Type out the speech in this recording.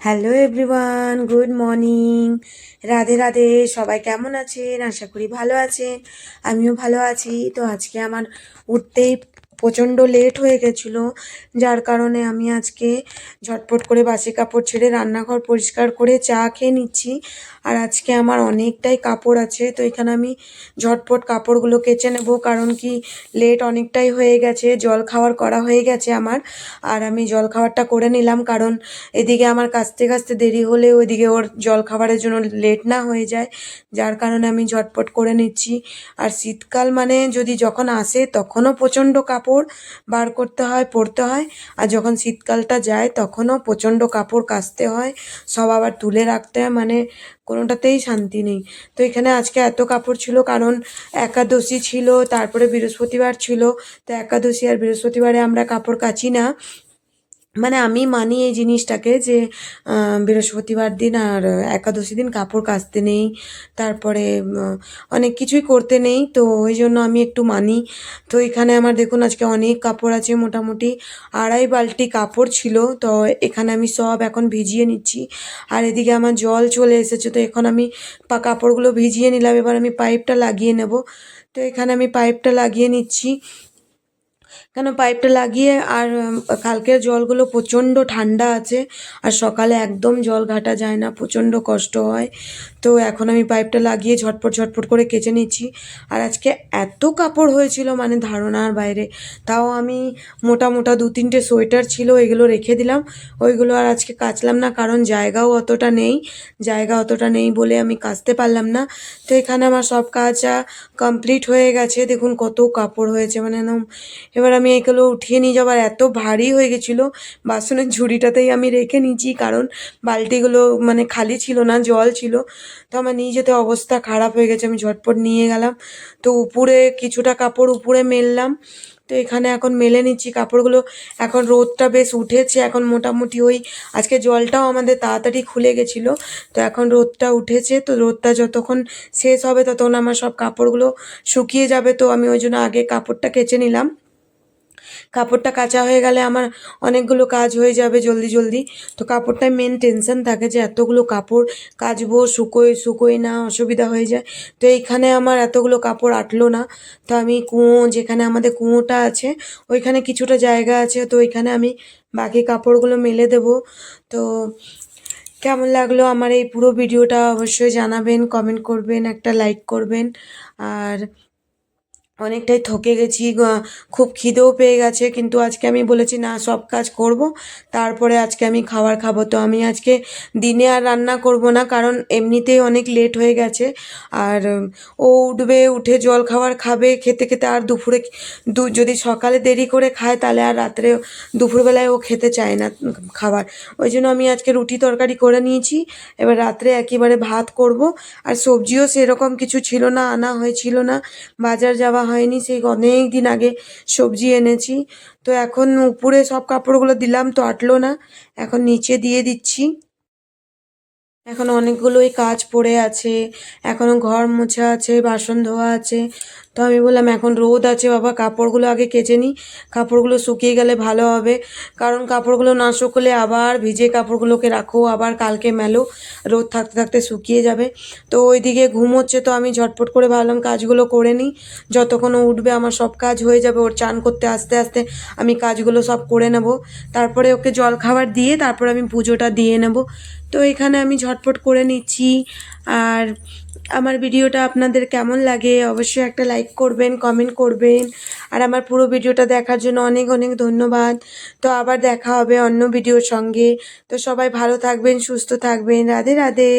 Hello everyone, good morning. Radhe Radhe. সবাই কেমন আছেন? আশা করি ভালো আছেন। আমিও ভালো আছি। তো আজকে আমার উঠতেই প্রচণ্ড লেট হয়ে গেছিলো, যার কারণে আমি আজকে ঝটপট করে বাসি কাপড় ছেড়ে রান্নাঘর পরিষ্কার করে চা খেয়ে নিচ্ছি। আর আজকে আমার অনেকটাই কাপড় আছে, তো এখানে আমি ঝটপট কাপড়গুলো কেচে নেব, কারণ কি লেট অনেকটাই হয়ে গেছে। জল খাওয়ার করা হয়ে গেছে আমার, আর আমি জল খাবারটা করে নিলাম, কারণ এদিকে আমার কাচতে কাচতে দেরি হলে ওইদিকে ওর জল খাবারের জন্য লেট না হয়ে যায়, যার কারণে আমি ঝটপট করে নিচ্ছি। আর শীতকাল মানে যদি যখন আসে তখনও প্রচণ্ড কাপড় বার করতে হয়, পরতে হয়, আর যখন শীতকালটা যায় তখনও প্রচণ্ড কাপড় কাচতে হয়, সব আবার তুলে রাখতে হয়, মানে কোনোটাতেই শান্তি নেই। তো এখানে আজকে এত কাপড় ছিল কারণ একাদশী ছিল, তারপরে বৃহস্পতিবার ছিল। তো একাদশী আর বৃহস্পতিবারে আমরা কাপড় কাচি না, মানে আমি মানি এই জিনিসটাকে যে বৃহস্পতিবার দিন আর একাদশী দিন কাপড় কাচতে নেই, তারপরে অনেক কিছুই করতে নেই, তো ওই জন্য আমি একটু মানি। তো এখানে আমার দেখুন আজকে অনেক কাপড় আছে, মোটামুটি 2.5 বালতি কাপড় ছিল। তো এখানে আমি সব এখন ভিজিয়ে নিচ্ছি, আর এদিকে আমার জল চলে এসেছে। তো এখন আমি কাপড়গুলো ভিজিয়ে নিলাম, এবার আমি পাইপটা লাগিয়ে নেব। তো এখানে আমি পাইপটা লাগিয়ে নিচ্ছি, কেন পাইপটা লাগিয়ে, আর কালকের জলগুলো প্রচণ্ড ঠান্ডা আছে, আর সকালে একদম জল ঘাটা যায় না, প্রচণ্ড কষ্ট হয়। তো এখন আমি পাইপটা লাগিয়ে ঝটপট ঝটপট করে কেচে নিচ্ছি। আর আজকে এত কাপড় হয়েছিল মানে ধারণার বাইরে। তাও আমি মোটা মোটা 2-3টে সোয়েটার ছিল, এগুলো রেখে দিলাম, ওইগুলো আর আজকে কাচলাম না, কারণ জায়গা অতটা নেই বলে আমি কাচতে পারলাম না। তো এখানে আমার সব কাজ কমপ্লিট হয়ে গেছে। দেখুন কত কাপড় হয়েছে, মানে এবার আমি এগুলো উঠিয়ে নিয়ে যাবার, এত ভারী হয়ে গেছিলো, বাসনের ঝুড়িটাতেই আমি রেখে নিয়েছি, কারণ বালতিগুলো মানে খালি ছিল না, জল ছিল। তো আমার নিয়ে যেতে অবস্থা খারাপ হয়ে গেছে, আমি ঝটপট নিয়ে গেলাম। তো উপরে কিছুটা কাপড় উপরে মেললাম, তো এখানে এখন মেলে নিচ্ছি কাপড়গুলো। এখন রোদটা বেশ উঠেছে, এখন মোটামুটি ওই আজকে জলটাও আমাদের তাড়াতাড়ি খুলে গেছিলো, তো এখন রোদটা উঠেছে। তো রোদটা যতক্ষণ শেষ হবে ততক্ষণ আমার সব কাপড়গুলো শুকিয়ে যাবে, তো আমি ওই জন্য আগে কাপড়টা কেচে নিলাম। কাপড়টা কাচা হয়ে গেলে আমার অনেকগুলো কাজ হয়ে যাবে জলদি জলদি। তো কাপড়টায় মেন টেনশন থাকে যে এতগুলো কাপড় কাচবো, শুকোই না, অসুবিধা হয়ে যায়। তো এইখানে আমার এতগুলো কাপড় আটলো না, তো আমি যেখানে আমাদের কুঁয়োটা আছে ওইখানে কিছুটা জায়গা আছে, তো ওইখানে আমি বাকি কাপড়গুলো মেলে দেবো। তো কেমন লাগলো আমার এই পুরো ভিডিওটা অবশ্যই জানাবেন, কমেন্ট করবেন, একটা লাইক করবেন। আর অনেকটাই থকে গেছি, খুব খিদেও পেয়ে গেছে, কিন্তু আজকে আমি বলেছি না, সব কাজ করব, তারপরে আজকে আমি খাবার খাবো। তো আমি আজকে দিনে আর রান্না করব না, কারণ এমনিতেই অনেক লেট হয়ে গেছে। আর ও উঠবে, উঠে জল খাবার খাবে, খেতে খেতে আর দুপুরে যদি সকালে দেরি করে খায় তাহলে আর রাত্রে দুপুরবেলায় ও খেতে চায় না খাবার। ওই জন্য আমি আজকে রুটি তরকারি করে নিয়েছি, এবার রাত্রে একেবারে ভাত করব। আর সবজিও সেরকম কিছু ছিল না, আনা হয়েছিল না, বাজার যাওয়া হয়নি, সেই অনেক দিন আগে সবজি এনেছি। তো এখন উপরে সব কাপড়গুলো দিলাম, তো আটলো না, এখন নিচে দিয়ে দিচ্ছি। এখন অনেকগুলোই কাজ পড়ে আছে, এখনও ঘর মোছা আছে, বাসন ধোয়া আছে। তো আমি বললাম এখন রোদ আছে বাবা, কাপড়গুলো আগে কেচে নিই, কাপড়গুলো শুকিয়ে গেলে ভালো হবে, কারণ কাপড়গুলো না শুকলে আবার ভিজে কাপড়গুলোকে রাখো, আবার কালকে মেলো, রোদ থাকতে থাকতে শুকিয়ে যাবে। তো ওইদিকে ঘুমোচ্ছে, তো আমি ঝটপট করে ভাবলাম কাজগুলো করে নিই, যতক্ষণ ও উঠবে আমার সব কাজ হয়ে যাবে, ওর চান করতে আস্তে আস্তে আমি কাজগুলো সব করে নেব, তারপরে ওকে জল খাবার দিয়ে তারপরে আমি পুজোটা দিয়ে নেব। তো এখানে আমি ঝটপট করে নিচ্ছি। আর আমার ভিডিওটা আপনাদের কেমন লাগে অবশ্যই একটা লাইক করবেন, কমেন্ট করবেন, আর আমার পুরো ভিডিওটা দেখার জন্য অনেক অনেক ধন্যবাদ। তো আবার দেখা হবে অন্য ভিডিওর সঙ্গে। তো সবাই ভালো থাকবেন, সুস্থ থাকবেন। রাধে রাধে।